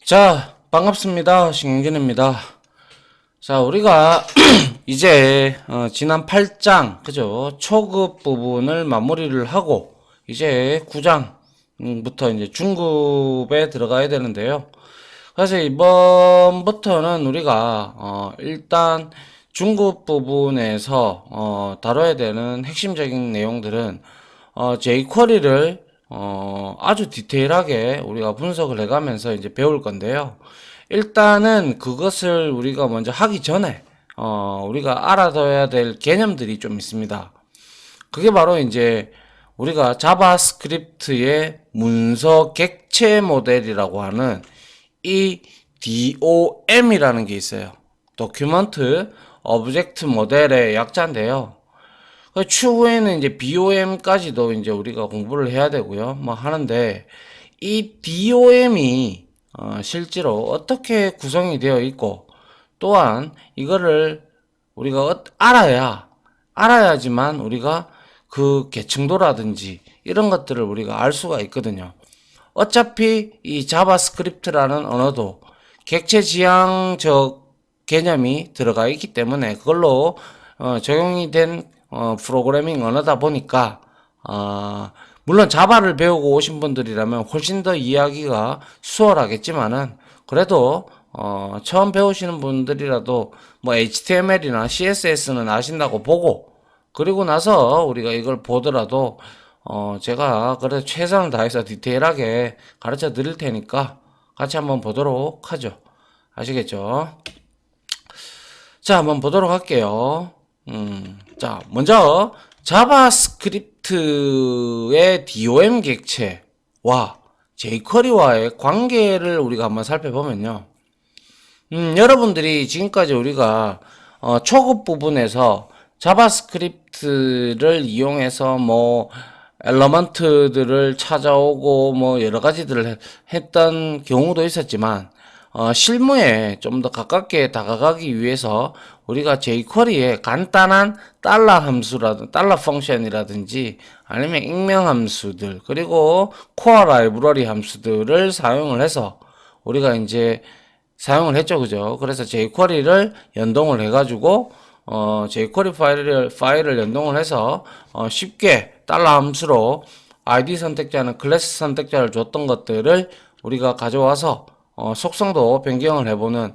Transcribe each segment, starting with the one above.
자, 반갑습니다. 신경진입니다. 자, 우리가 이제 지난 8장, 그죠? 초급 부분을 마무리를 하고 이제 9장부터 이제 중급에 들어가야 되는데요. 그래서 이번부터는 우리가 일단 중급 부분에서 다뤄야 되는 핵심적인 내용들은 jQuery를 아주 디테일하게 우리가 분석을 해가면서 이제 배울 건데요. 일단은 그것을 우리가 먼저 하기 전에 우리가 알아둬야 될 개념들이 좀 있습니다. 그게 바로 이제 우리가 자바스크립트의 문서 객체 모델이라고 하는 이 DOM이라는 게 있어요. 도큐먼트 오브젝트 모델의 약자인데요. 추후에는 이제 BOM까지도 이제 우리가 공부를 해야 되고요. 뭐 하는데 이 DOM이 실제로 어떻게 구성이 되어 있고 또한 이거를 우리가 알아야지만 우리가 그 계층도라든지 이런 것들을 우리가 알 수가 있거든요. 어차피 이 자바스크립트라는 언어도 객체 지향적 개념이 들어가 있기 때문에 그걸로 적용이 된 프로그래밍 언어다 보니까 물론 자바를 배우고 오신 분들이라면 훨씬 더 이해하기가 수월하겠지만은 그래도 처음 배우시는 분들이라도 뭐 HTML이나 CSS는 아신다고 보고 그리고 나서 우리가 이걸 보더라도 제가 그래도 최선을 다해서 디테일하게 가르쳐 드릴 테니까 같이 한번 보도록 하죠. 아시겠죠? 자, 한번 보도록 할게요. 자, 먼저 자바스크립트의 DOM 객체와 jQuery와의 관계를 우리가 한번 살펴보면요. 여러분들이 지금까지 우리가 초급 부분에서 자바스크립트를 이용해서 뭐 엘러먼트들을 찾아오고 뭐 여러 가지들을 했던 경우도 있었지만 실무에 좀 더 가깝게 다가가기 위해서 우리가 jQuery에 간단한 달러 함수라든지 달러 펑션이라든지 아니면 익명 함수들 그리고 코어 라이브러리 함수들을 사용을 해서 우리가 이제 사용을 했죠, 그죠? 그래서 jQuery를 연동을 해가지고 jQuery 파일을 연동을 해서 쉽게 달러 함수로 ID 선택자는 클래스 선택자를 줬던 것들을 우리가 가져와서 속성도 변경을 해보는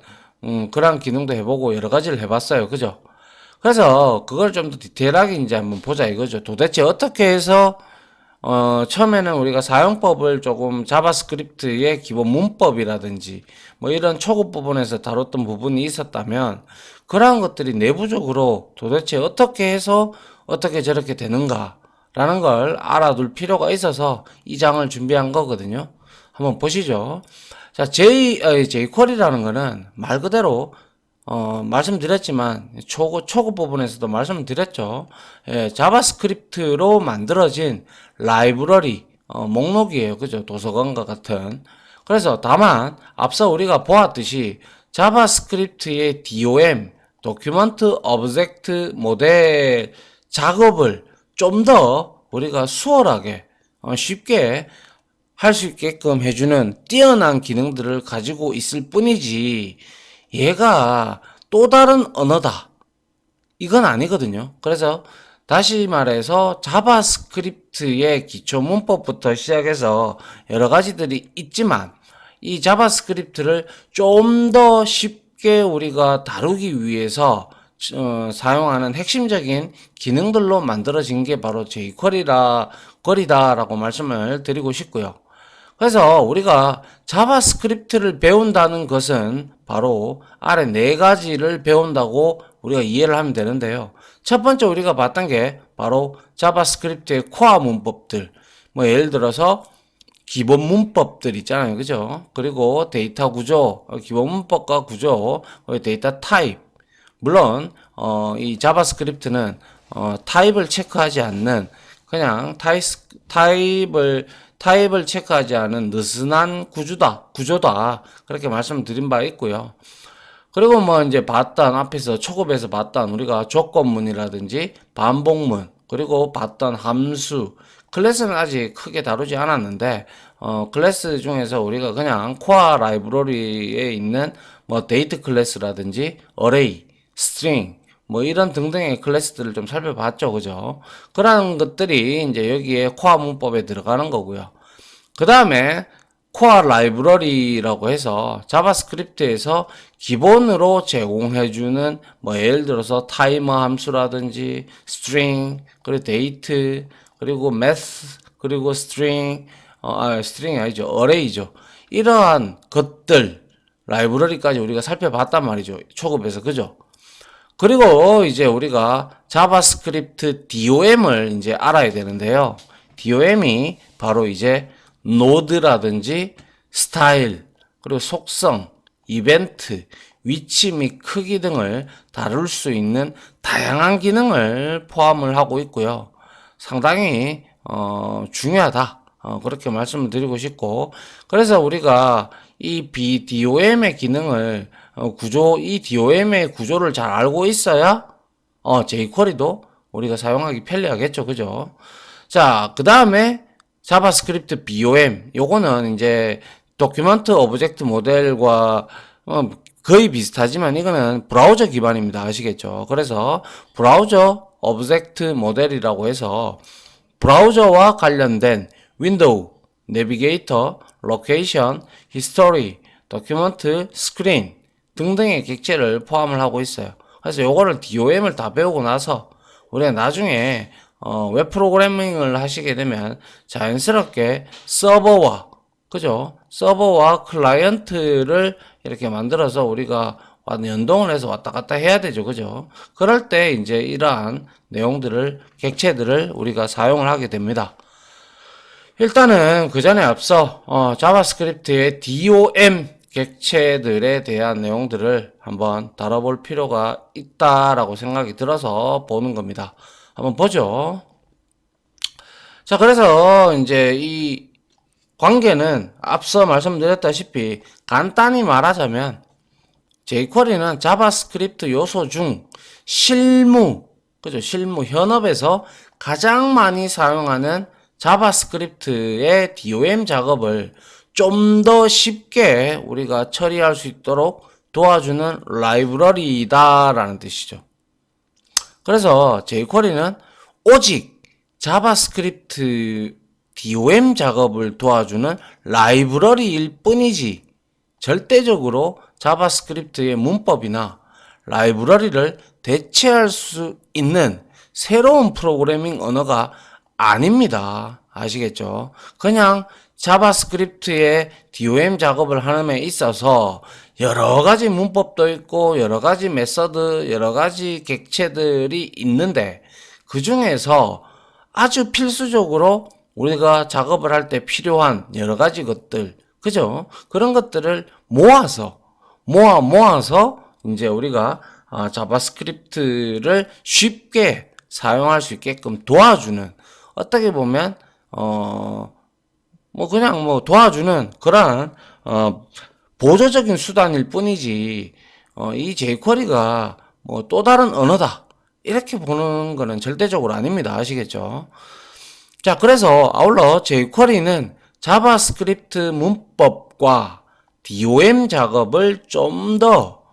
그런 기능도 해보고 여러 가지를 해봤어요, 그죠? 그래서 그걸 좀 더 디테일하게 이제 한번 보자 이거죠. 도대체 어떻게 해서 처음에는 우리가 사용법을 조금 자바스크립트의 기본 문법이라든지 뭐 이런 초급 부분에서 다뤘던 부분이 있었다면 그러한 것들이 내부적으로 도대체 어떻게 해서 어떻게 저렇게 되는가 라는 걸 알아둘 필요가 있어서 이 장을 준비한 거거든요. 한번 보시죠. 자, jQuery라는 거는 말 그대로 말씀드렸지만 초급 부분에서도 말씀드렸죠. 예, 자바스크립트로 만들어진 라이브러리 목록이에요. 그죠? 도서관과 같은. 그래서 다만 앞서 우리가 보았듯이 자바스크립트의 DOM 도큐먼트 오브젝트 모델 작업을 좀 더 우리가 수월하게 쉽게 할 수 있게끔 해주는 뛰어난 기능들을 가지고 있을 뿐이지 얘가 또 다른 언어다 이건 아니거든요. 그래서 다시 말해서 자바스크립트의 기초 문법부터 시작해서 여러 가지들이 있지만 이 자바스크립트를 좀 더 쉽게 우리가 다루기 위해서 사용하는 핵심적인 기능들로 만들어진 게 바로 jQuery다라고 말씀을 드리고 싶고요. 그래서 우리가 자바스크립트를 배운다는 것은 바로 아래 네 가지를 배운다고 우리가 이해를 하면 되는데요. 첫 번째 우리가 봤던 게 바로 자바스크립트의 코어 문법들. 뭐 예를 들어서 기본 문법들 있잖아요. 그죠? 그리고 데이터 구조, 기본 문법과 구조, 데이터 타입. 물론 이 자바스크립트는 타입을 체크하지 않는 그냥 타입을 체크하지 않은 느슨한 구조다. 그렇게 말씀드린 바 있고요. 그리고 뭐 이제 앞에서 초급에서 봤던 우리가 조건문이라든지 반복문, 그리고 봤던 함수, 클래스는 아직 크게 다루지 않았는데, 클래스 중에서 우리가 그냥 코어 라이브러리에 있는 뭐 데이트 클래스라든지 어레이, 스트링 뭐 이런 등등의 클래스들을 좀 살펴봤죠. 그죠? 그런 것들이 이제 여기에 코어 문법에 들어가는 거고요. 그 다음에 코어 라이브러리라고 해서 자바스크립트에서 기본으로 제공해주는 뭐 예를 들어서 타이머 함수라든지 스트링 그리고 데이트 그리고 매스 그리고 스트링 스트링이 아니죠 어레이죠. 이러한 것들 라이브러리까지 우리가 살펴봤단 말이죠. 초급에서 그죠? 그리고 이제 우리가 자바스크립트 DOM을 이제 알아야 되는데요. DOM이 바로 이제 노드라든지 스타일, 그리고 속성, 이벤트, 위치 및 크기 등을 다룰 수 있는 다양한 기능을 포함을 하고 있고요. 상당히 중요하다. 그렇게 말씀을 드리고 싶고, 그래서 우리가 이 BDOM의 기능을 이 DOM의 구조를 잘 알고 있어야 jQuery도 우리가 사용하기 편리하겠죠. 그죠? 자, 그 다음에 자바스크립트 BOM 요거는 이제 도큐먼트 오브젝트 모델과 거의 비슷하지만 이거는 브라우저 기반입니다. 아시겠죠? 그래서 브라우저 오브젝트 모델이라고 해서 브라우저와 관련된 윈도우, 내비게이터, 로케이션, 히스토리, 도큐먼트, 스크린 등등의 객체를 포함을 하고 있어요. 그래서 요거를 DOM을 다 배우고 나서 우리가 나중에 웹 프로그래밍을 하시게 되면 자연스럽게 서버와 그죠? 서버와 클라이언트를 이렇게 만들어서 우리가 연동을 해서 왔다 갔다 해야 되죠. 그죠? 그럴 때 이제 이러한 내용들을 객체들을 우리가 사용을 하게 됩니다. 일단은 그 전에 앞서 자바스크립트의 DOM 객체들에 대한 내용들을 한번 다뤄볼 필요가 있다라고 생각이 들어서 보는 겁니다. 한번 보죠. 자, 그래서 이제 이 관계는 앞서 말씀드렸다시피 간단히 말하자면 jQuery는 자바스크립트 요소 중 그죠? 실무 현업에서 가장 많이 사용하는 자바스크립트의 DOM 작업을 좀 더 쉽게 우리가 처리할 수 있도록 도와주는 라이브러리다라는 뜻이죠. 그래서 jQuery는 오직 자바스크립트 DOM 작업을 도와주는 라이브러리일 뿐이지 절대적으로 자바스크립트의 문법이나 라이브러리를 대체할 수 있는 새로운 프로그래밍 언어가 아닙니다. 아시겠죠? 그냥 자바스크립트의 DOM 작업을 하는 데 있어서 여러 가지 문법도 있고 여러 가지 메서드, 여러 가지 객체들이 있는데 그 중에서 아주 필수적으로 우리가 작업을 할 때 필요한 여러 가지 것들, 그죠? 그런 것들을 모아서 이제 우리가 자바스크립트를 쉽게 사용할 수 있게끔 도와주는 어떻게 보면 그냥 도와주는 그러한 보조적인 수단일 뿐이지 이 jQuery가 또 다른 언어다 이렇게 보는 거는 절대적으로 아닙니다. 아시겠죠? 자, 그래서 아울러 jQuery는 자바스크립트 문법과 DOM 작업을 좀 더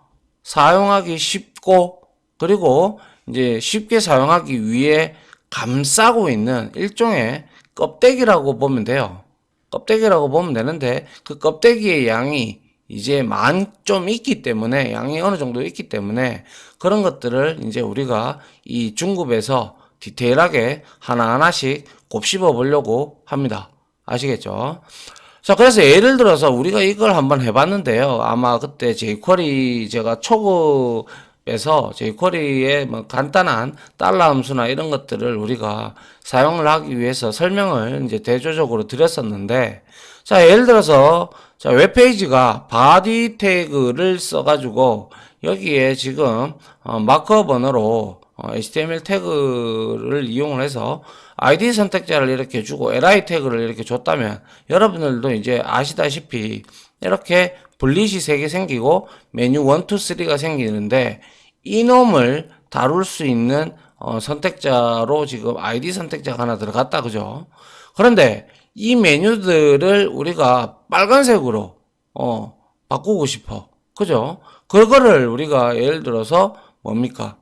사용하기 쉽고 그리고 이제 쉽게 사용하기 위해 감싸고 있는 일종의 껍데기라고 보면 돼요. 껍데기라고 보면 되는데 그 껍데기의 양이 이제 좀 있기 때문에 양이 어느 정도 있기 때문에 그런 것들을 이제 우리가 이 중급에서 디테일하게 하나하나씩 곱씹어 보려고 합니다. 아시겠죠? 자, 그래서 예를 들어서 우리가 이걸 한번 해봤는데요. 아마 그때 jQuery 제가 초급에서 jQuery의 뭐 간단한 달러 함수나 이런 것들을 우리가 사용을 하기 위해서 설명을 이제 대조적으로 드렸었는데, 자, 예를 들어서 자, 웹페이지가 body 태그를 써가지고 여기에 지금 마크업 언어로 HTML 태그를 이용을 해서 ID 선택자를 이렇게 주고 li 태그를 이렇게 줬다면 여러분들도 이제 아시다시피 이렇게 블릿이 3개 생기고 메뉴 1, 2, 3가 생기는데 이놈을 다룰 수 있는 선택자로 지금 ID 선택자가 하나 들어갔다. 그죠? 그런데 이 메뉴들을 우리가 빨간색으로 바꾸고 싶어. 그죠? 그거를 우리가 예를 들어서 뭡니까?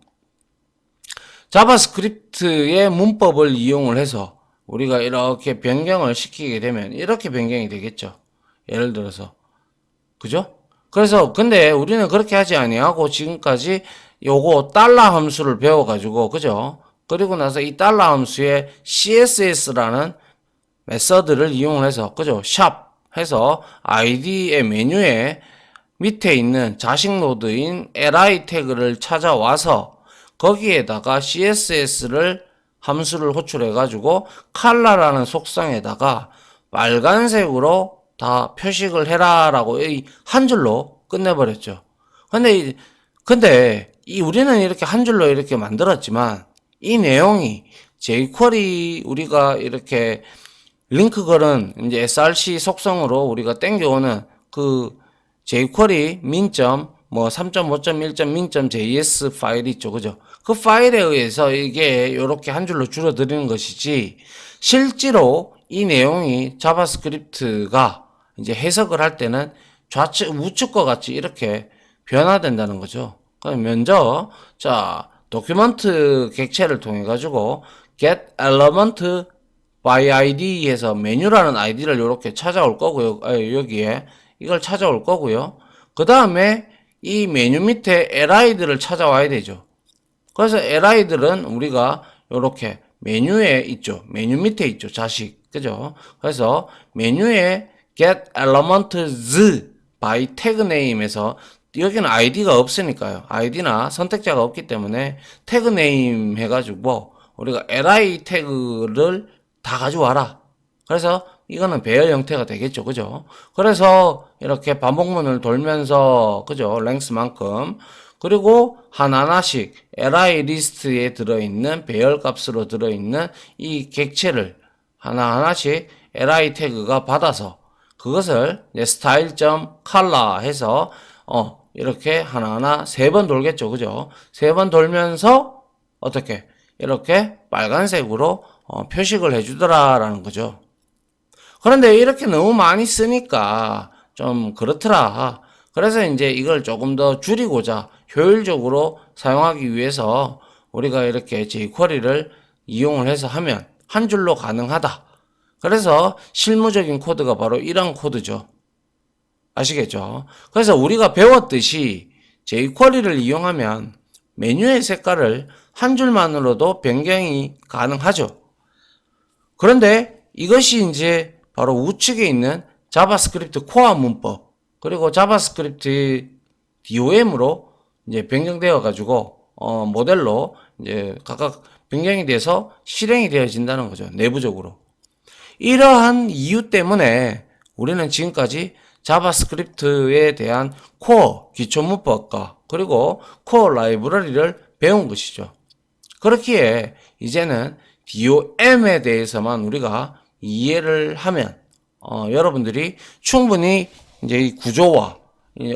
자바스크립트의 문법을 이용을 해서 우리가 이렇게 변경을 시키게 되면 이렇게 변경이 되겠죠. 예를 들어서. 그죠? 그래서 근데 우리는 그렇게 하지 아니하고 지금까지 요거 달러 함수를 배워가지고 그죠? 그리고 나서 이 달러 함수에 CSS라는 메서드를 이용해서 그죠? 샵 해서 ID의 메뉴에 밑에 있는 자식 노드인 li 태그를 찾아와서 거기에다가 CSS를 함수를 호출해 가지고 컬러라는 속성에다가 빨간색으로 다 표식을 해라 라고 한 줄로 끝내버렸죠. 근데 이 우리는 이렇게 한 줄로 이렇게 만들었지만 이 내용이 jQuery 우리가 이렇게 링크 걸은 이제 src 속성으로 우리가 땡겨오는 그 jQuery 민점 뭐 3.5.1.min.js 파일이 있죠. 그죠? 그 파일에 의해서 이게 이렇게 한 줄로 줄어드리는 것이지 실제로 이 내용이 자바스크립트가 이제 해석을 할 때는 좌측 우측과 같이 이렇게 변화된다는 거죠. 그럼 먼저 자 도큐먼트 객체를 통해 가지고 get element by id 해서 메뉴라는 아이디를 이렇게 찾아올 거고요. 여기에 이걸 찾아올 거고요. 그 다음에 이 메뉴 밑에 li들을 찾아와야 되죠. 그래서 li들은 우리가 이렇게 메뉴에 있죠. 메뉴 밑에 있죠. 자식. 그죠? 그래서 메뉴에 get elements by tag name에서 여기는 id가 없으니까요. id나 선택자가 없기 때문에 tag name 해가지고 우리가 li 태그를 다 가져와라. 그래서 이거는 배열 형태가 되겠죠. 그죠? 그래서 이렇게 반복문을 돌면서 그죠? 랭스만큼 그리고 하나하나씩 li 리스트에 들어있는 배열 값으로 들어있는 이 객체를 하나하나씩 li 태그가 받아서 그것을 style.color 해서 이렇게 하나하나 3번 돌겠죠. 그죠? 3번 돌면서 어떻게 이렇게 빨간색으로 표식을 해주더라라는 거죠. 그런데 이렇게 너무 많이 쓰니까 좀 그렇더라. 그래서 이제 이걸 조금 더 줄이고자 효율적으로 사용하기 위해서 우리가 이렇게 jQuery를 이용을 해서 하면 한 줄로 가능하다. 그래서 실무적인 코드가 바로 이런 코드죠. 아시겠죠? 그래서 우리가 배웠듯이 jQuery를 이용하면 메뉴의 색깔을 한 줄만으로도 변경이 가능하죠. 그런데 이것이 이제 바로 우측에 있는 자바스크립트 코어 문법 그리고 자바스크립트 DOM으로 이제 변경되어 가지고 모델로 이제 각각 변경이 돼서 실행이 되어진다는 거죠. 내부적으로. 이러한 이유 때문에 우리는 지금까지 자바스크립트에 대한 코어 기초 문법과 그리고 코어 라이브러리를 배운 것이죠. 그렇기에 이제는 DOM에 대해서만 우리가 이해를 하면 여러분들이 충분히 이제 이 구조와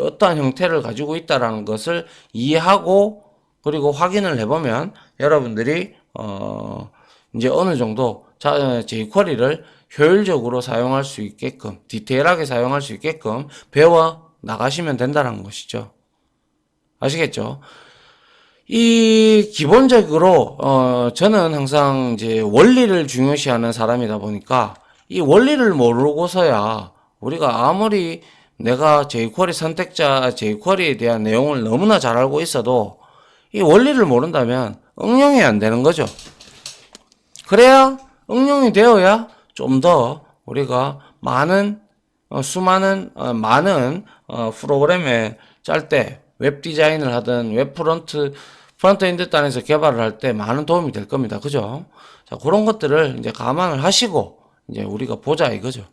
어떠한 형태를 가지고 있다라는 것을 이해하고 그리고 확인을 해보면 여러분들이 이제 어느 정도 jQuery를 효율적으로 사용할 수 있게끔 디테일하게 사용할 수 있게끔 배워 나가시면 된다는 것이죠. 아시겠죠? 이 기본적으로 저는 항상 이제 원리를 중요시하는 사람이다 보니까 이 원리를 모르고서야 우리가 아무리 내가 jQuery 선택자 jQuery에 대한 내용을 너무나 잘 알고 있어도 이 원리를 모른다면 응용이 안 되는 거죠. 그래야 응용이 되어야 좀 더 우리가 많은 많은 프로그램에 짤 때 웹 디자인을 하든 웹 프론트엔드 단에서 개발을 할 때 많은 도움이 될 겁니다. 그죠? 자, 그런 것들을 이제 감안을 하시고 이제 우리가 보자 이거죠.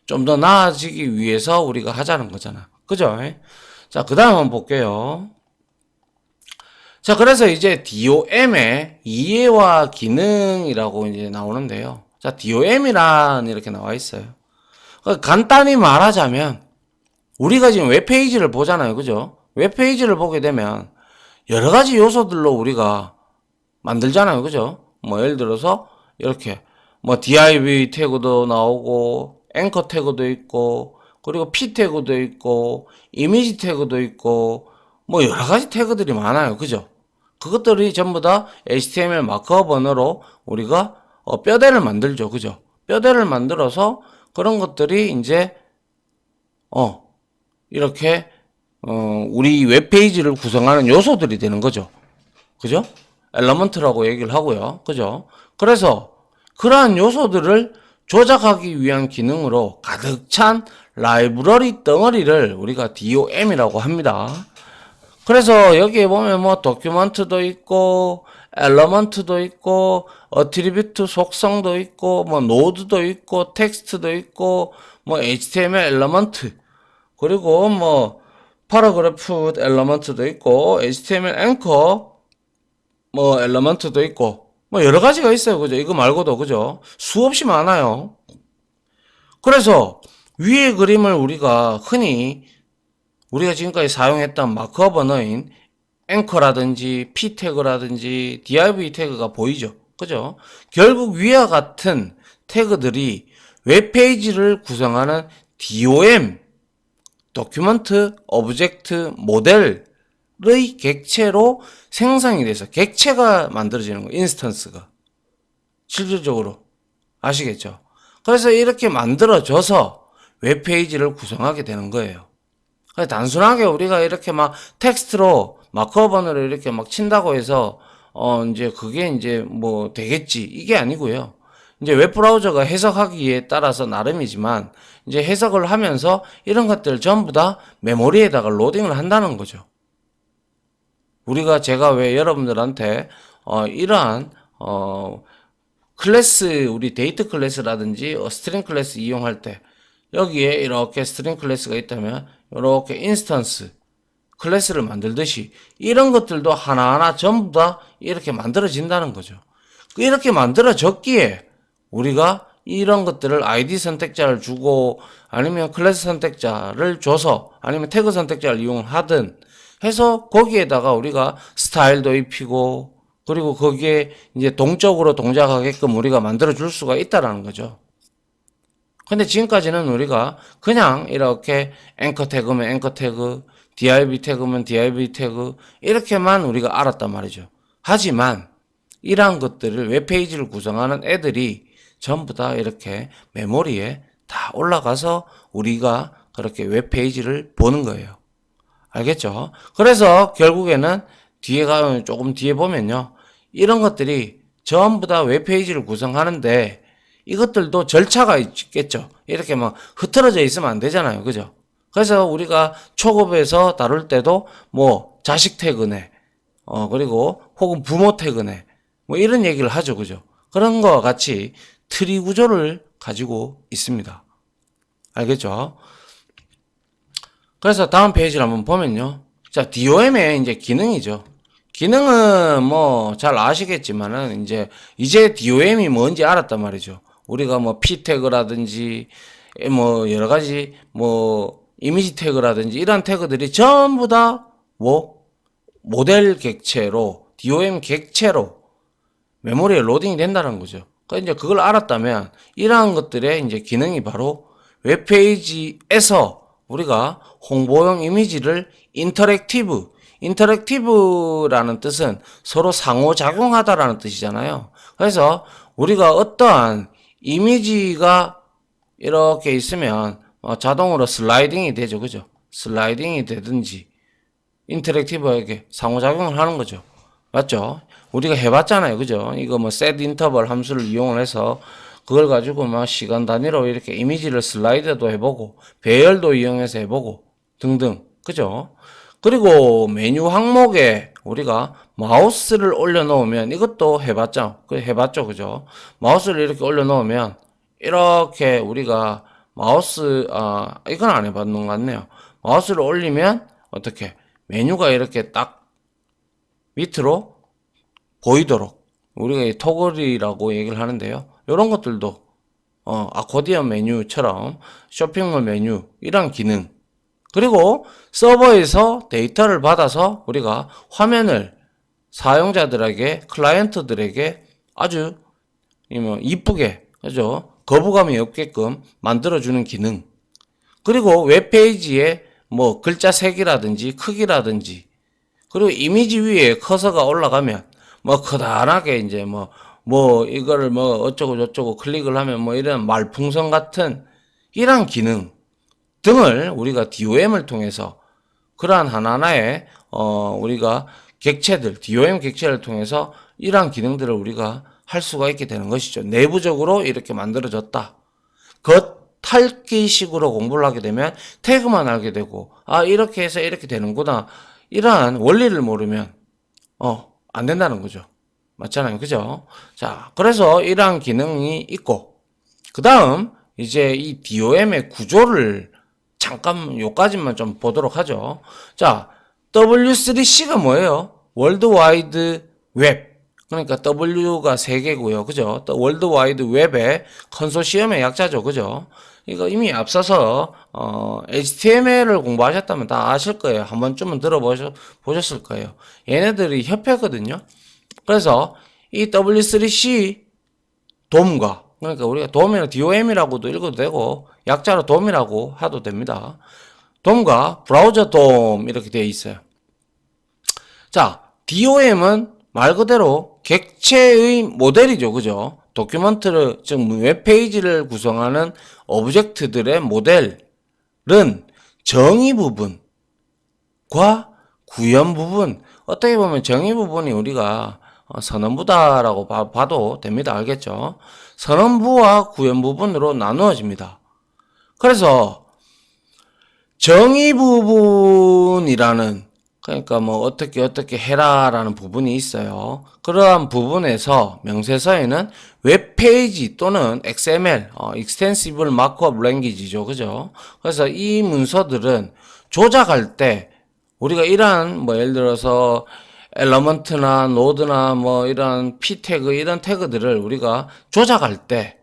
좀 더 나아지기 위해서 우리가 하자는 거잖아. 그죠? 자, 그 다음 한번 볼게요. 자, 그래서 이제 DOM의 이해와 기능이라고 이제 나오는데요. 자, DOM이란 이렇게 나와 있어요. 간단히 말하자면 우리가 지금 웹페이지를 보잖아요. 그죠? 웹페이지를 보게 되면 여러 가지 요소들로 우리가 만들잖아요. 그죠? 뭐 예를 들어서 이렇게 뭐 div 태그도 나오고 앵커 태그도 있고 그리고 p 태그도 있고 이미지 태그도 있고 뭐 여러 가지 태그들이 많아요. 그죠? 그것들이 전부 다 HTML 마크업 언어로 우리가 뼈대를 만들죠. 그죠? 뼈대를 만들어서 그런 것들이 이제 이렇게 우리 웹페이지를 구성하는 요소들이 되는 거죠. 그죠? 엘러먼트라고 얘기를 하고요. 그죠? 그래서 그러한 요소들을 조작하기 위한 기능으로 가득 찬 라이브러리 덩어리를 우리가 DOM이라고 합니다. 그래서 여기에 보면 뭐 도큐먼트도 있고 엘러먼트도 있고 어트리뷰트 속성도 있고 뭐 노드도 있고 텍스트도 있고 뭐 HTML 엘러먼트 그리고 뭐 파라그래프 엘러먼트도 있고 HTML 앵커 뭐 엘러먼트도 있고 뭐 여러 가지가 있어요. 그죠? 이거 말고도 그죠? 수없이 많아요. 그래서 위의 그림을 우리가 흔히 우리가 지금까지 사용했던 마크업 언어인 앵커라든지 p 태그라든지 div 태그가 보이죠. 그죠? 결국 위와 같은 태그들이 웹페이지를 구성하는 DOM 도큐먼트 오브젝트 모델의 객체로 생성이 돼서 객체가 만들어지는 거예요. 인스턴스가 실질적으로 아시겠죠? 그래서 이렇게 만들어져서 웹페이지를 구성하게 되는 거예요. 단순하게 우리가 이렇게 막 텍스트로 마크업 언어를 이렇게 막 친다고 해서 이제 그게 이제 뭐 되겠지 이게 아니고요. 이제 웹브라우저가 해석하기에 따라서 나름이지만 이제 해석을 하면서 이런 것들 전부 다 메모리에다가 로딩을 한다는 거죠. 제가 왜 여러분들한테 이러한 클래스 우리 데이트 클래스라든지 스트링 클래스 이용할 때 여기에 이렇게 스트링 클래스가 있다면 이렇게 인스턴스 클래스를 만들듯이 이런 것들도 하나하나 전부 다 이렇게 만들어진다는 거죠. 이렇게 만들어졌기에 우리가 이런 것들을 아이디 선택자를 주고 아니면 클래스 선택자를 줘서 아니면 태그 선택자를 이용하든 해서 거기에다가 우리가 스타일도 입히고 그리고 거기에 이제 동적으로 동작하게끔 우리가 만들어 줄 수가 있다라는 거죠. 근데 지금까지는 우리가 그냥 이렇게 앵커 태그면 앵커 태그, div 태그면 div 태그 이렇게만 우리가 알았단 말이죠. 하지만 이러한 것들을 웹페이지를 구성하는 애들이 전부 다 이렇게 메모리에 다 올라가서 우리가 그렇게 웹페이지를 보는 거예요. 알겠죠? 그래서 결국에는 조금 뒤에 보면요. 이런 것들이 전부 다 웹페이지를 구성하는데 이것들도 절차가 있겠죠. 이렇게 막 흐트러져 있으면 안 되잖아요. 그죠? 그래서 우리가 초급에서 다룰 때도 뭐 자식 태그네, 그리고 혹은 부모 태그네, 뭐 이런 얘기를 하죠. 그죠? 그런 거와 같이 트리 구조를 가지고 있습니다. 알겠죠? 그래서 다음 페이지를 한번 보면요. 자, DOM의 이제 기능이죠. 기능은 뭐 잘 아시겠지만은 이제 DOM이 뭔지 알았단 말이죠. 우리가 뭐 P 태그라든지 뭐 여러 가지 뭐 이미지 태그라든지 이런 태그들이 전부 다 뭐 모델 객체로 DOM 객체로 메모리에 로딩이 된다는 거죠. 그러니까 이제 그걸 알았다면 이러한 것들의 이제 기능이 바로 웹페이지에서 우리가 홍보용 이미지를 인터랙티브라는 뜻은 서로 상호작용하다라는 뜻이잖아요. 그래서 우리가 어떠한 이미지가 이렇게 있으면 자동으로 슬라이딩이 되죠. 그죠? 슬라이딩이 되든지 인터랙티브하게 상호작용을 하는 거죠. 맞죠? 우리가 해봤잖아요. 그죠? 이거 뭐 set interval 함수를 이용을 해서 그걸 가지고 막 시간 단위로 이렇게 이미지를 슬라이드도 해보고 배열도 이용해서 해보고 등등. 그죠? 그리고 메뉴 항목에 우리가 마우스를 올려놓으면 이것도 해봤죠. 해봤죠. 그죠? 마우스를 이렇게 올려놓으면 이렇게 우리가 이건 안 해봤는 것 같네요. 마우스를 올리면 어떻게 메뉴가 이렇게 딱 밑으로 보이도록 우리가 토글이라고 얘기를 하는데요. 이런 것들도 아코디언 메뉴처럼 쇼핑몰 메뉴 이런 기능 그리고 서버에서 데이터를 받아서 우리가 화면을 사용자들에게 클라이언트들에게 아주 이쁘게 그죠? 거부감이 없게끔 만들어주는 기능. 그리고 웹페이지에 뭐 글자 색이라든지 크기라든지 그리고 이미지 위에 커서가 올라가면 뭐 커다랗게 이제 뭐 이거를 뭐 어쩌고 저쩌고 클릭을 하면 뭐 이런 말풍선 같은 이런 기능 등을 우리가 DOM을 통해서 그러한 하나하나의 우리가 객체들 DOM 객체를 통해서 이러한 기능들을 우리가 할 수가 있게 되는 것이죠. 내부적으로 이렇게 만들어졌다. 겉핥기식으로 공부를 하게 되면 태그만 알게 되고 아 이렇게 해서 이렇게 되는구나 이러한 원리를 모르면 안 된다는 거죠. 맞잖아요. 그죠? 자, 그래서 이러한 기능이 있고 그 다음 이제 이 DOM의 구조를 잠깐 요까지만 좀 보도록 하죠. 자, W3C가 뭐예요? 월드와이드 웹. 그러니까 W가 3개고요. 그죠? 월드와이드 웹의 컨소시엄의 약자죠. 그죠? 이거 이미 앞서서 HTML을 공부하셨다면 다 아실 거예요. 한 번쯤은 들어보셨을 거예요. 얘네들이 협회거든요. 그래서 이 W3C 돔과 그러니까 우리가 돔이나 DOM이라고도 읽어도 되고 약자로 돔이라고 하도 됩니다. 돔과 브라우저 돔 이렇게 되어 있어요. 자, DOM은 말 그대로 객체의 모델이죠. 그죠? 도큐먼트를, 즉 웹페이지를 구성하는 오브젝트들의 모델은 정의 부분과 구현 부분, 어떻게 보면 정의 부분이 우리가 선언부다라고 봐도 됩니다. 알겠죠? 선언부와 구현 부분으로 나누어집니다. 그래서 정의 부분이라는 그러니까 뭐 어떻게 해라라는 부분이 있어요. 그러한 부분에서 명세서에는 웹페이지 또는 XML, Extensible Markup Language죠. 그죠? 그래서 이 문서들은 조작할 때 우리가 이러한 뭐 예를 들어서 엘러먼트나 노드나 뭐 이런 p 태그 이런 태그들을 우리가 조작할 때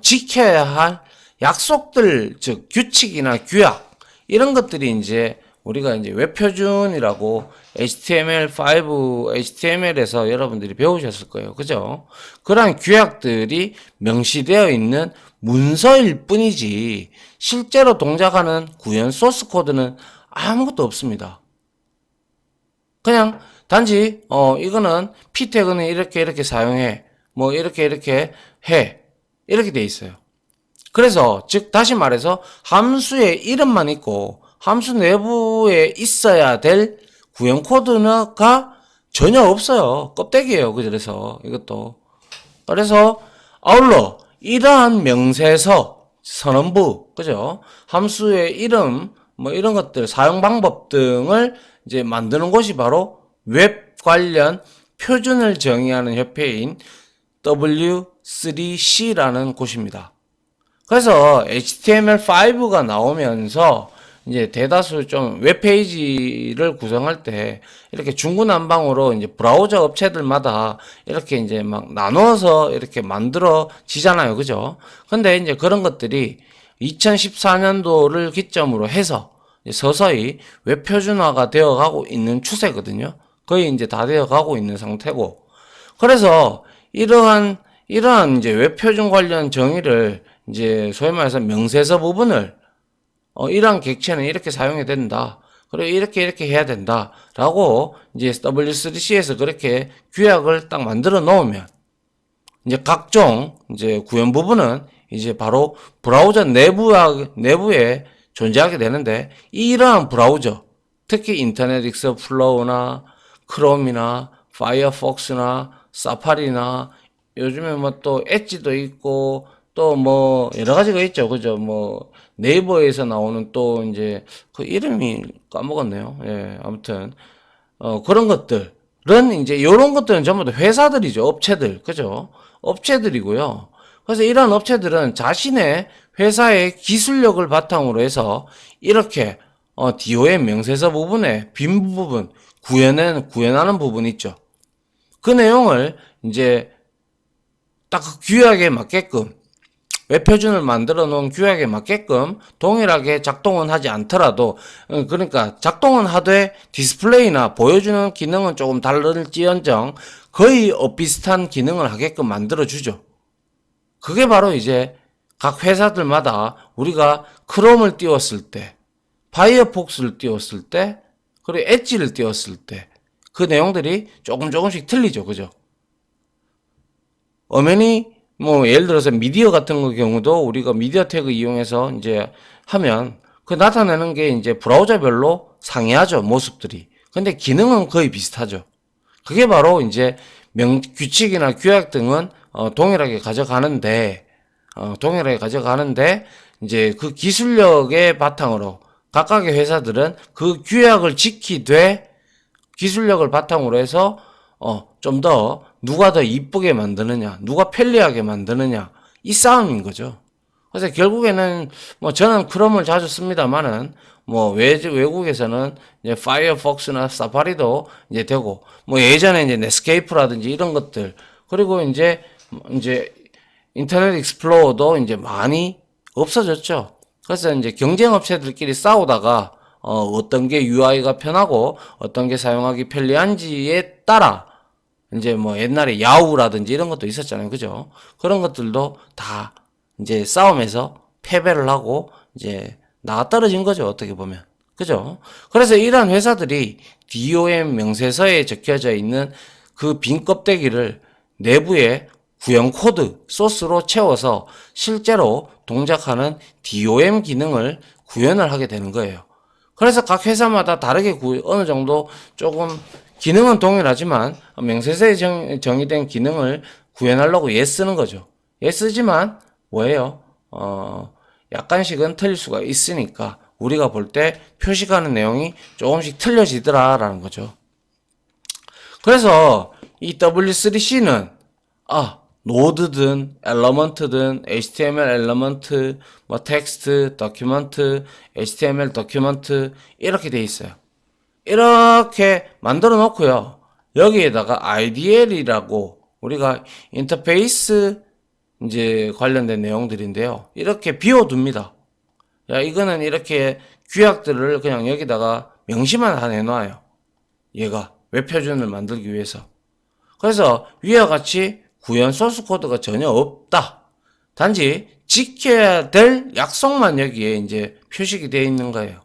지켜야 할 약속들 즉 규칙이나 규약 이런 것들이 이제 우리가 이제 웹표준이라고 HTML5, HTML에서 여러분들이 배우셨을 거예요. 그죠? 그러한 규약들이 명시되어 있는 문서일 뿐이지 실제로 동작하는 구현 소스 코드는 아무것도 없습니다. 그냥 단지 이거는 p 태그는 이렇게 사용해 뭐 이렇게 해 이렇게 돼 있어요. 그래서 즉 다시 말해서 함수의 이름만 있고 함수 내부에 있어야 될 구현 코드가 전혀 없어요. 껍데기예요. 그래서 이것도 그래서 아울러 이러한 명세서 선언부 그죠? 함수의 이름 뭐 이런 것들 사용 방법 등을 이제 만드는 곳이 바로 웹 관련 표준을 정의하는 협회인 W3C라는 곳입니다. 그래서 HTML5가 나오면서 이제 대다수 좀 웹페이지를 구성할 때 이렇게 중구난방으로 이제 브라우저 업체들마다 이렇게 이제 막 나눠서 이렇게 만들어지잖아요. 그죠? 근데 이제 그런 것들이 2014년도를 기점으로 해서 서서히 웹 표준화가 되어 가고 있는 추세거든요. 거의 이제 다 되어 가고 있는 상태고. 그래서 이러한 이제 웹 표준 관련 정의를 이제 소위 말해서 명세서 부분을 이러한 객체는 이렇게 사용해야 된다. 그리고 이렇게 해야 된다. 라고 이제 W3C에서 그렇게 규약을 딱 만들어 놓으면 이제 각종 이제 구현 부분은 이제 바로 브라우저 내부에 존재하게 되는데 이러한 브라우저 특히 인터넷 익스플로러나 크롬이나 파이어폭스나 사파리나 요즘에 뭐 또 엣지도 있고 또 뭐 여러 가지가 있죠. 그죠? 뭐 네이버에서 나오는 또 이제 그 이름이 까먹었네요. 예, 아무튼 그런 것들은 이제 이런 것들은 전부 다 회사들이죠. 업체들. 그죠? 업체들이고요. 그래서 이러한 업체들은 자신의 회사의 기술력을 바탕으로 해서 이렇게 DOM 명세서 부분에 빈 부분 구현하는 부분이 있죠. 그 내용을 이제 딱 그 규약에 맞게끔 웹표준을 만들어 놓은 규약에 맞게끔 동일하게 작동은 하지 않더라도 그러니까 작동은 하되 디스플레이나 보여주는 기능은 조금 다를지언정 거의 비슷한 기능을 하게끔 만들어 주죠. 그게 바로 이제 각 회사들마다 우리가 크롬을 띄웠을 때, 파이어폭스를 띄웠을 때, 그리고 엣지를 띄웠을 때, 그 내용들이 조금씩 틀리죠. 그죠? 엄연히, 예를 들어서 미디어 같은 거 경우도 우리가 미디어 태그 이용해서 이제 하면, 그 나타내는 게 이제 브라우저별로 상이하죠. 모습들이. 근데 기능은 거의 비슷하죠. 그게 바로 이제 규칙이나 규약 등은 동일하게 가져가는데, 이제 그 기술력의 바탕으로 각각의 회사들은 그 규약을 지키되 기술력을 바탕으로 해서 좀 더 누가 더 이쁘게 만드느냐, 누가 편리하게 만드느냐, 이 싸움인 거죠. 그래서 결국에는 저는 크롬을 자주 씁니다만은 외국에서는 이제 파이어폭스나 사파리도 이제 되고 예전에 이제 넷스케이프라든지 이런 것들, 그리고 이제 인터넷 익스플로러도 이제 많이 없어졌죠. 그래서 이제 경쟁 업체들끼리 싸우다가 어떤 게 UI가 편하고 어떤 게 사용하기 편리한지에 따라 이제 옛날에 야후라든지 이런 것도 있었잖아요. 그죠? 그런 것들도 다 이제 싸움에서 패배를 하고 이제 나가 떨어진 거죠. 어떻게 보면. 그죠? 그래서 이러한 회사들이 DOM 명세서에 적혀져 있는 그 빈 껍데기를 내부에 구형 코드, 소스로 채워서 실제로 동작하는 DOM 기능을 구현을 하게 되는 거예요. 그래서 각 회사마다 다르게 어느 정도 조금 기능은 동일하지만 명세서에 정의된 기능을 구현하려고 쓰는 거죠. 쓰지만 뭐예요? 약간씩은 틀릴 수가 있으니까 우리가 볼 때 표식하는 내용이 조금씩 틀려지더라라는 거죠. 그래서 이 W3C는 노드든 엘러먼트든 HTML 엘러먼트, 텍스트, 도큐먼트, HTML 도큐먼트 이렇게 돼 있어요. 이렇게 만들어 놓고요. 여기에다가 IDL이라고 우리가 인터페이스 이제 관련된 내용들인데요. 이렇게 비워둡니다. 이거는 이렇게 규약들을 그냥 여기다가 명시만 다 내놔요. 얘가 웹표준을 만들기 위해서. 그래서 위와 같이 구현 소스 코드가 전혀 없다. 단지 지켜야 될 약속만 여기에 이제 표식이 되어 있는 거예요.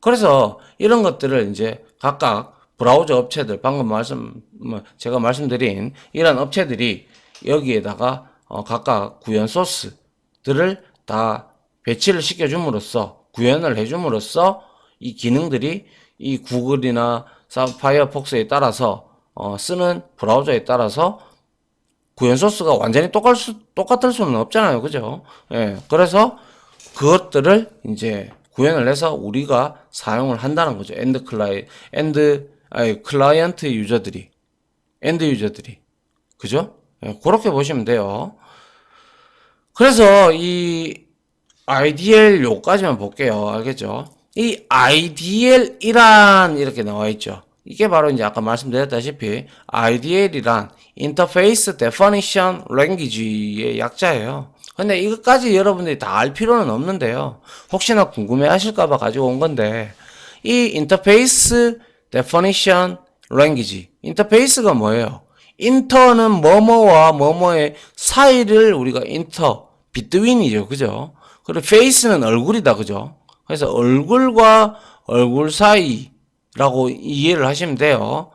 그래서 이런 것들을 이제 각각 브라우저 업체들, 방금 제가 말씀드린 이런 업체들이 여기에다가 각각 구현 소스들을 다 배치를 시켜줌으로써, 구현을 해줌으로써 이 기능들이 이 구글이나 파이어폭스에 따라서 쓰는 브라우저에 따라서 구현 소스가 완전히 똑같을 수는 없잖아요. 그죠? 예. 그래서 그것들을 이제 구현을 해서 우리가 사용을 한다는 거죠. 클라이언트 유저들이, 엔드 유저들이. 그죠? 예, 그렇게 보시면 돼요. 그래서 이 IDL 요까지만 볼게요. 알겠죠? 이 IDL이란 이렇게 나와 있죠. 이게 바로 이제 아까 말씀드렸다시피 IDL이란 Interface Definition Language의 약자예요. 근데 이것까지 여러분들이 다 알 필요는 없는데요. 혹시나 궁금해 하실까봐 가지고 온 건데, 이 Interface Definition Language, 인터페이스가 뭐예요? 인터는 뭐뭐와 뭐뭐의 사이를 우리가 between이죠. 그죠? 그리고 face는 얼굴이다. 그죠? 그래서 얼굴과 얼굴 사이라고 이해를 하시면 돼요.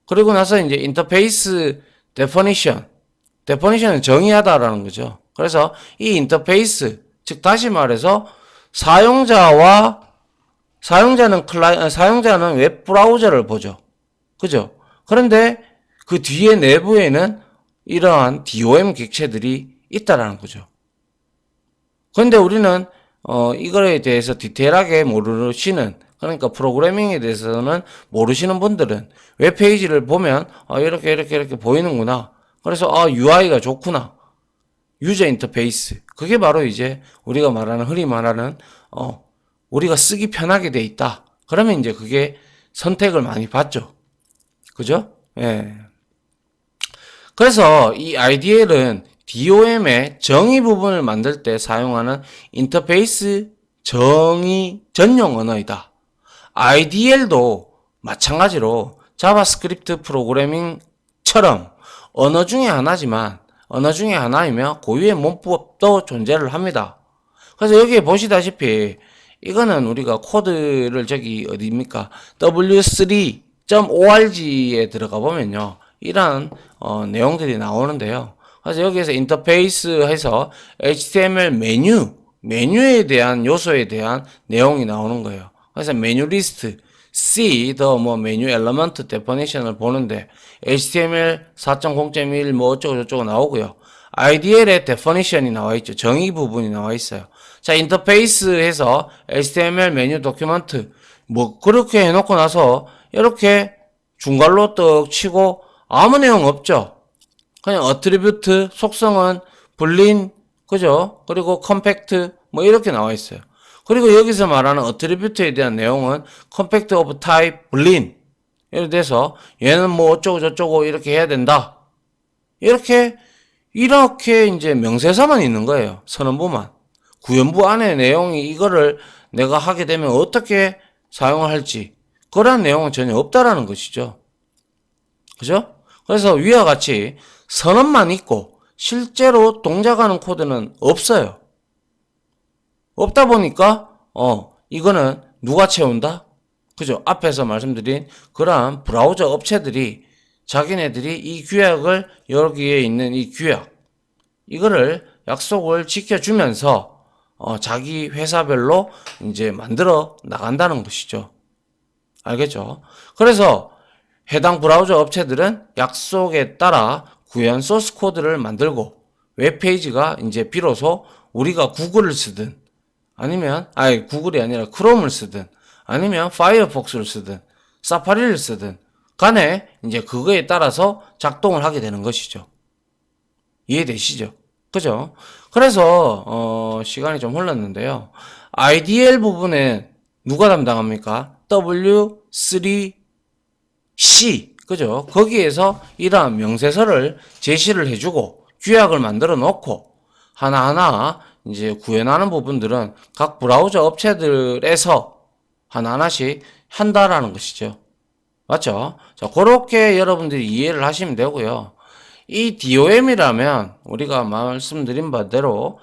그리고 나서 이제 인터페이스 definition은 정의하다라는 거죠. 그래서 이 인터페이스, 즉 다시 말해서 사용자는 웹 브라우저를 보죠. 그죠? 그런데 그 뒤에 내부에는 이러한 DOM 객체들이 있다라는 거죠. 그런데 우리는 이거에 대해서 디테일하게 모르시는, 그러니까 프로그래밍에 대해서는 모르시는 분들은 웹페이지를 보면 이렇게 보이는구나. 그래서 UI가 좋구나. 유저 인터페이스. 그게 바로 이제 우리가 흔히 말하는 우리가 쓰기 편하게 돼 있다. 그러면 이제 그게 선택을 많이 받죠. 그죠? 예. 그래서 이 IDL은 DOM의 정의 부분을 만들 때 사용하는 인터페이스 정의 전용 언어이다. IDL도 마찬가지로 자바스크립트 프로그래밍처럼 언어 중에 하나지만 언어 중에 하나이며 고유의 문법도 존재를 합니다. 그래서 여기에 보시다시피 이거는 우리가 코드를 저기 어디입니까? w3.org에 들어가 보면요. 이러한 내용들이 나오는데요. 그래서 여기에서 인터페이스 해서 HTML 메뉴에 대한 요소에 대한 내용이 나오는 거예요. 그래서 메뉴 리스트, C, 더 뭐 메뉴 엘리먼트 데퍼니션을 보는데 HTML 4.0.1 뭐 어쩌고 저쩌고 나오고요. IDL의 데퍼니션이 나와 있죠. 정의 부분이 나와 있어요. 자, 인터페이스에서 HTML 메뉴 도큐먼트 뭐 그렇게 해놓고 나서 이렇게 중괄로 떡 치고 아무 내용 없죠. 그냥 어트리뷰트 속성은 불린 그죠? 그리고 컴팩트 뭐 이렇게 나와 있어요. 그리고 여기서 말하는 어트리뷰트에 대한 내용은 컴팩트 오브 타입 불린 예를 들어서 얘는 뭐 어쩌고 저쩌고 이렇게 해야 된다. 이렇게 이제 명세서만 있는 거예요. 선언부만. 구현부 안에 내용이 이거를 내가 하게 되면 어떻게 사용을 할지 그런 내용은 전혀 없다라는 것이죠. 그죠? 그래서 위와 같이 선언만 있고 실제로 동작하는 코드는 없어요. 없다 보니까 이거는 누가 채운다? 그죠? 앞에서 말씀드린 그러한 브라우저 업체들이 자기네들이 이 규약을 여기에 있는 이 규약 이거를 약속을 지켜주면서 자기 회사별로 이제 만들어 나간다는 것이죠. 알겠죠? 그래서 해당 브라우저 업체들은 약속에 따라 구현 소스 코드를 만들고 웹페이지가 이제 비로소 우리가 구글을 쓰든 아니면 구글이 아니라 크롬을 쓰든 아니면 파이어폭스를 쓰든 사파리를 쓰든 간에 이제 그거에 따라서 작동을 하게 되는 것이죠. 이해되시죠? 그죠? 그래서 시간이 좀 흘렀는데요. IDL 부분에 누가 담당합니까? W3C 그죠? 거기에서 이러한 명세서를 제시를 해주고 규약을 만들어 놓고 하나하나 이제 구현하는 부분들은 각 브라우저 업체들에서 하나하나씩 한다라는 것이죠. 맞죠? 자, 그렇게 여러분들이 이해를 하시면 되고요. 이 DOM이라면 우리가 말씀드린 바대로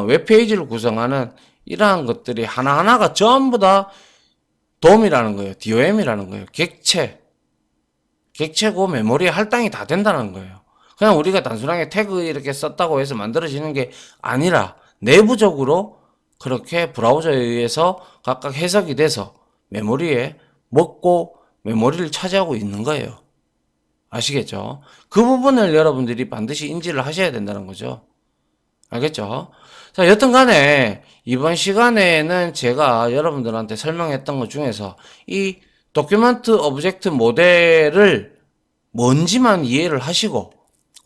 웹페이지를 구성하는 이러한 것들이 하나하나가 전부 다 DOM이라는 거예요. DOM이라는 거예요. 객체고 메모리에 할당이 다 된다는 거예요. 그냥 우리가 단순하게 태그 이렇게 썼다고 해서 만들어지는 게 아니라 내부적으로 그렇게 브라우저에 의해서 각각 해석이 돼서 메모리에 먹고 메모리를 차지하고 있는 거예요. 아시겠죠? 그 부분을 여러분들이 반드시 인지를 하셔야 된다는 거죠. 알겠죠? 자, 여튼 간에 이번 시간에는 제가 여러분들한테 설명했던 것 중에서 이 도큐먼트 오브젝트 모델을 뭔지만 이해를 하시고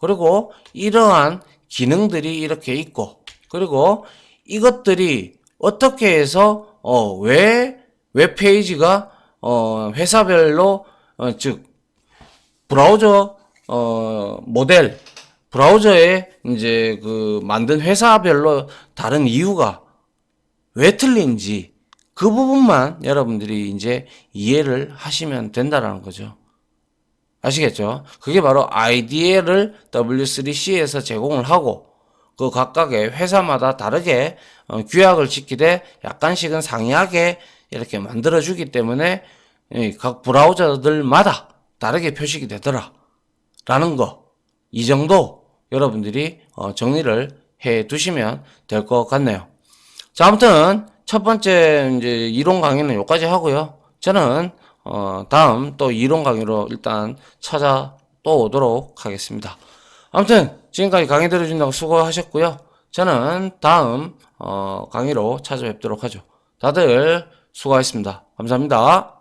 그리고 이러한 기능들이 이렇게 있고 그리고 이것들이 어떻게 해서 왜 웹페이지가 회사별로 즉 브라우저 모델 브라우저에 이제 그 만든 회사별로 다른 이유가 왜 틀린지 그 부분만 여러분들이 이제 이해를 하시면 된다라는 거죠. 아시겠죠? 그게 바로 IDL을 W3C에서 제공을 하고 그 각각의 회사마다 다르게 규약을 지키되 약간씩은 상이하게 이렇게 만들어주기 때문에 각 브라우저들마다 다르게 표식이 되더라 라는 거 이 정도 여러분들이 정리를 해 두시면 될 것 같네요. 자, 아무튼 첫 번째 이제 이론 강의는 여기까지 하고요. 저는 다음 또 이론 강의로 일단 찾아 또 오도록 하겠습니다. 아무튼 지금까지 강의 들어준다고 수고하셨고요. 저는 다음 강의로 찾아뵙도록 하죠. 다들 수고하셨습니다. 감사합니다.